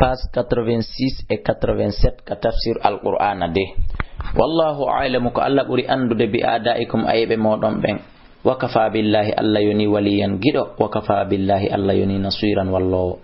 page 86 et 87 ka tafsir al-Qur'ana de. Wallahu a'lamu ko Allah buri andude bi adaikum aybe modon ben. Wa kafa billahi alla yuni waliyan gido wa kafa billahi alla yuni nasiran wallahu.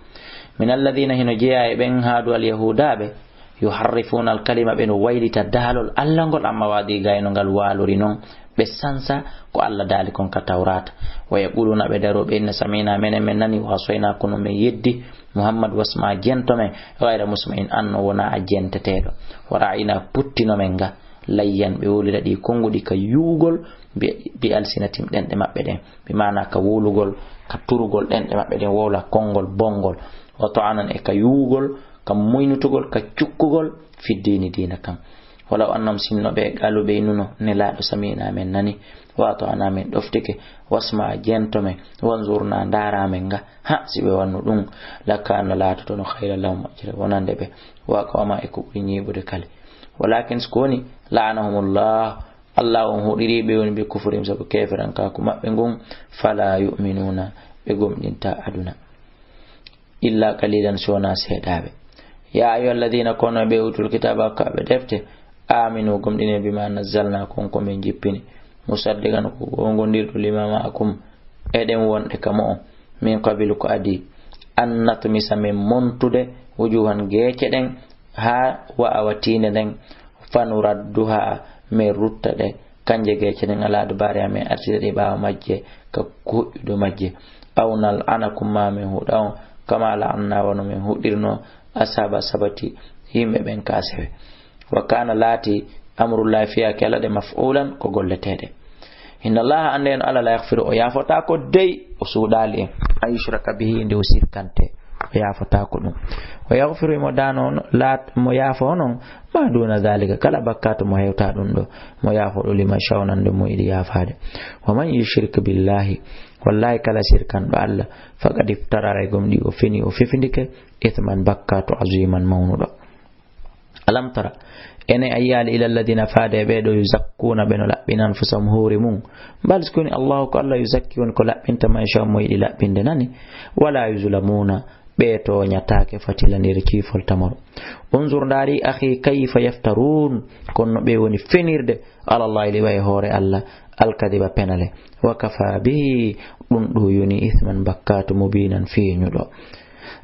Min alladhina hinu jiya ben hadu al-yahudabe yuharrifuna al-kalima ben waylita dalol Allah ngol amma wadi gayno ngal waluri non be sansa ko Allah dali kon ka tawrata wa yaquluna be daro be inna samina men nani wa soyna kono me yeddi Muhammad wasma jento men wayra muslimin anno wona ajente tedo wara'ina puttino men ga layyan be wolida di kongudi ka yugol bi alsinatim den de mabbe den bi mana ka wolugol ka turugol den de mabbe den wola kongol bongol wa ta'anan e ka yugol ka moynutugol ka cikkugol fi dini dina kam wala annam sinno be galu be nuno ne laado samina men nani wato ana men doftike wasma jento men wanzurna ndara men ga ha sibe wannu dum lakana laato to no khayra lahum ajra wonande be wa qama e ko nyibude kale walakin skoni la'anahumullah Allah on hodiri be woni be kufurim sabu keferan ka ko mabbe ngon fala yu'minuna be gomdinta aduna illa qalilan sona sedabe ya ayyuhalladhina kunu be utul kitaba ka be defte aminu gomdine bima nazzalna kon ko men jippini musaddiqan ko gondirdu limama akum eden wonde kamo min qabilu ko adi an natmisa min montude wujuhan geece den ha wa awatine den fanuradduha me ruttade kanje geece den ala dubare amen artide baawa majje ka kuudo majje awnal anakum ma min hudaw kama la anna wa min hudirno asaba sabati himbe ben kasewe wa kana lati amrullahi fiya kala de maf'ulan ko golletede inna allaha anden ala la yaghfiru o yafata ko dey o sudali ayushraka bihi inde o sirkante o yafata ko dum o yaghfiru mo dano lat mo yafo non ma duna zalika kala bakkato mo hewta dum do mo yafo do lima shawnande mo idi yafade wa man yushrik billahi wallahi kala shirkan do Allah faqad iftara gomdi o fini o fifindike ithman bakkato aziman mawnudo alam tara ene ayyal ila alladhina fada bedo yuzakkuna beno labbina anfusahum hurimun bal skuni Allah ko Allah yuzakkiyun ko labbinta man sha mo ila labbinde nani wala yuzlamuna beto nyatake fatilanir kifol tamaro unzur dari akhi kayfa yaftarun konno be woni fenirde ala Allah li way hore Allah alkadiba penale wa kafa bi dum do yoni ithman bakkatu mubinan fi nyudo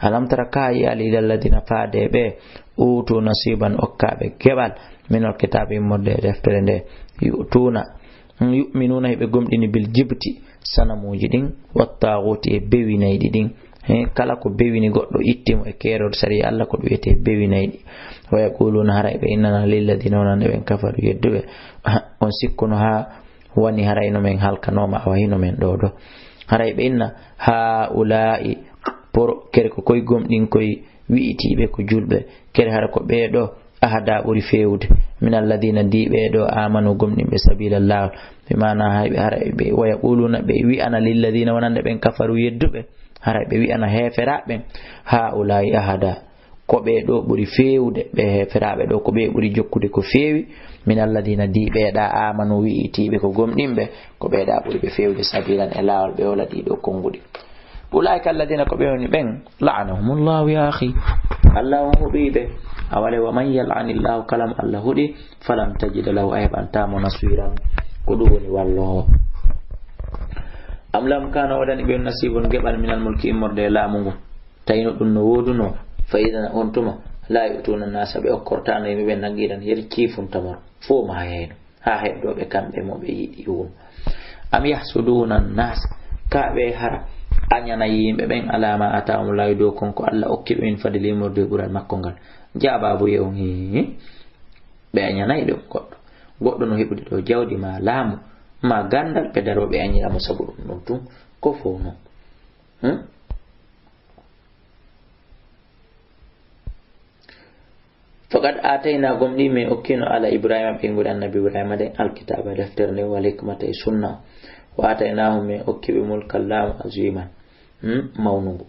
alam tara kai ila alladhina fada be utu nasiban okkabe kebal min alkitabi modde deftere nde yu'minuna be gomdini bil jibti sanamuji din wattaghuti e bewinaydi din kala ko bewini goddo ittimo e kero sari Allah ko wiete bewinaydi wa yaquluna haraybe inna lil ladina wonande ben kafaru yeddube on sikkuno ha wani harayno men halkanoma awahino men do haraybe inna ha ulai por kere ko koy gomdin koy wi'itibe ko julbe kere hara ko beedo ahada buri fewde min alladina dibeedo amanu gomdimbe sabilallah bi mana haybe harabe wa yaquluna be wi ana lil ladina wonande ben kafaru yeddube harabe wi ana heferabe ha ulai ahada ko beedo buri fewde be heferabe do ko be buri jokkude ko fewi min alladina dibeeda amanu wi'itibe ko gomdimbe ko beeda buri be fewde sabilan elawol be wala dido kongudi أولئك الذين كبروا بين لعنهم الله يا أخي الله هديه أولي ومن يلعن الله كلام الله هدي فلم تجد له أيضا تام نصيرا قدوني والله أم لم كان ودن ابن نصيب قبل من الملك إمر دي لا مغو تينو دنودنو فإذا أنتم لا يؤتون الناس بأكورتان يمبين نجيرا يركيف تمر فو ما هين ها هيدو بكام بمو بيئيون أم يحسدون الناس كأبي هرا anyana yimbe ben alama ataum laydo konko Allah okki ben fadili morde bural makkongal jababu yew hi be anyana idum goddo no hebude do jawdi ma laamu ma gandal be darobe anyira mo sabu dum tum ko fo no faqad atayna gomdi me okkino ala ibrahima be ngol annabi ibrahima de alkitaba dafterne wa hikmata sunna wa ataynahum min okkibe mulkal lam aziman mawnungu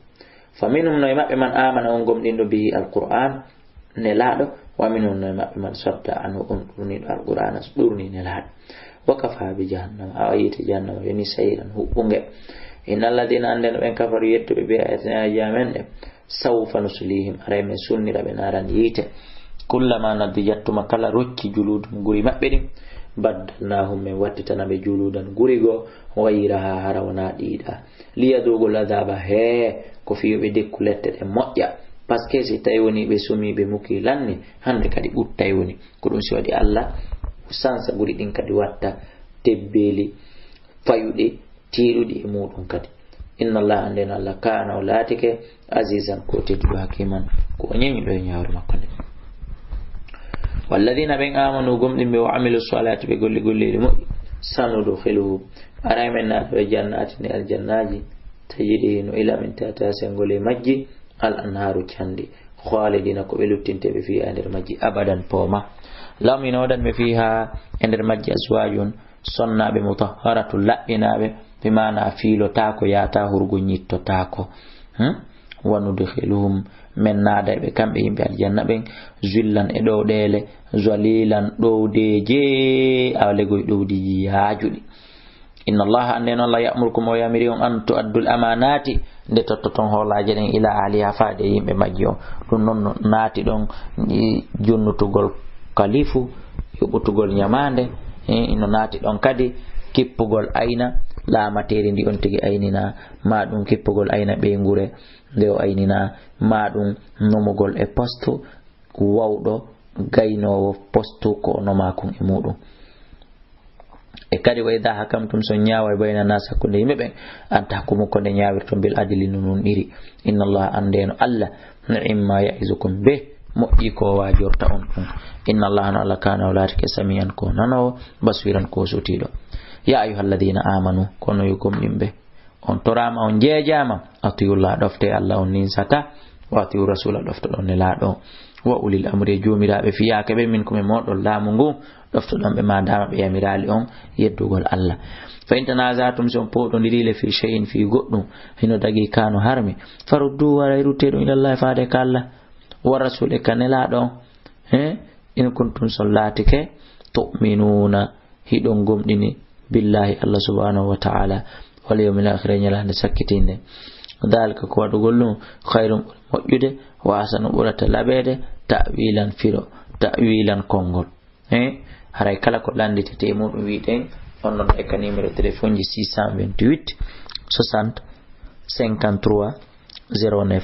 faminhum no mabbe man amana on gomdindo bi alquran ne laado wa minhum no mabbe man sabta anu on duni alquran durni ne laado wa kafa bi jahannam ayati jahannam yani sayran hubunge innal ladina andana ben kafaru yetto be ayatina yamen sawfa nuslihim aray men sunnira ɓe naran yiite kullama nadiyatuma kala rocci juludum guri maɓɓe ɗin baddalnahum min wattitana ɓe juludan gurigo wayraha hara wona ɗiɗa liyadugol adaba he ko fiyoɓe dekku lette ɗe moƴƴa par ce que si tawi woni ɓe sumi ɓe muki lanni hande kadi ɓuttay woni ko ɗum si waɗi Allah sansa guri ɗin kadi watta tebbeli fayuɗe tiiɗuɗi e muɗum kadi inna Allah anden Allah kana o laatike azizan ko tedduɗo hakiman ko o ñeñiɗo e ñawre makko nde walladina ɓen amanu gomɗinɓe wa amilu salati ɓe golli golleɗi moƴƴi sanudkhiluhum aray men naata ɓe jannati ne aljannaji tajiri no ila min tata sengole majji al anharu candi khalidina ko ɓe luttinteɓe fiha e nder majji abadan pooma lam inoɗanɓe fiha e nder majji azwajun sonnaɓe mutahharatu laɓɓinaɓe bimana fiilotako yata hurgu ñittotako wa nudkhiluhum men naadayɓe kamɓe yimɓe aljanna ɓen zullan e ɗowɗele zalilan ɗowdeje awlegoy ɗowdiji yaajuɗi inna allaha ande noon Allah ya'murukum o yamiri on an tu'addul amanati nde tottoton hoolaje ɗen ila aliha faade yimɓe majji o ɗum noon naati ɗon jonnutugol kalifu yoɓutugol ñamande ino naati ɗon kadi kippugol ayna laamateri ndi on tigi aynina ma ɗum kippugol ayna ɓeygure nde o aynina ma ɗum nomugol e postu wawɗo gaynowo postu ko nomakon e muɗum e kadi wa idha hakamtum so ñaawa bayna nas hakkunde yimɓe ɓen anta hakkumu ko nde ñaawirton bil adli nun iri inna Allah andeno Allah ni'ma ya'izukum be moƴƴi ko wajorta on ɗum inna Allah no Allah kana walaatike samiyan ko nanowo basiran ko sutiɗo ya ayyuhalladhina amanu kono yugomɗinɓe on torama on jeejama atiyullah ɗofte Allah on ninsata wa atiyu rasula ɗoftoɗon ne laaɗo wa ulil amri jomiraɓe fiyake ɓe min komi moɗon laamu ngu ɗoftoɗon ɓe madama ɓe yamirali on yeddugol Allah fa in tanazatum si on poɗodirile fi shay'in fi goɗɗum hino dagi kano harmi faruddu waray rutteɗum ilallahi faade ka Allah wa rasule ka nelaɗo on in kuntum sollatike tu'minuna hiɗon gomɗini billahi Allah subhanahu wa ta'ala wal yawmil akhir nyalande sakkitinde dalika ko waɗugol ɗum khairum moƴƴude wa asanu ɓurata laɓede ta'wilan firo ta'wilan kongol haray kala ko landitete muɗum wiɗen on noon e ka numéro téléphone ji 628 60 53 09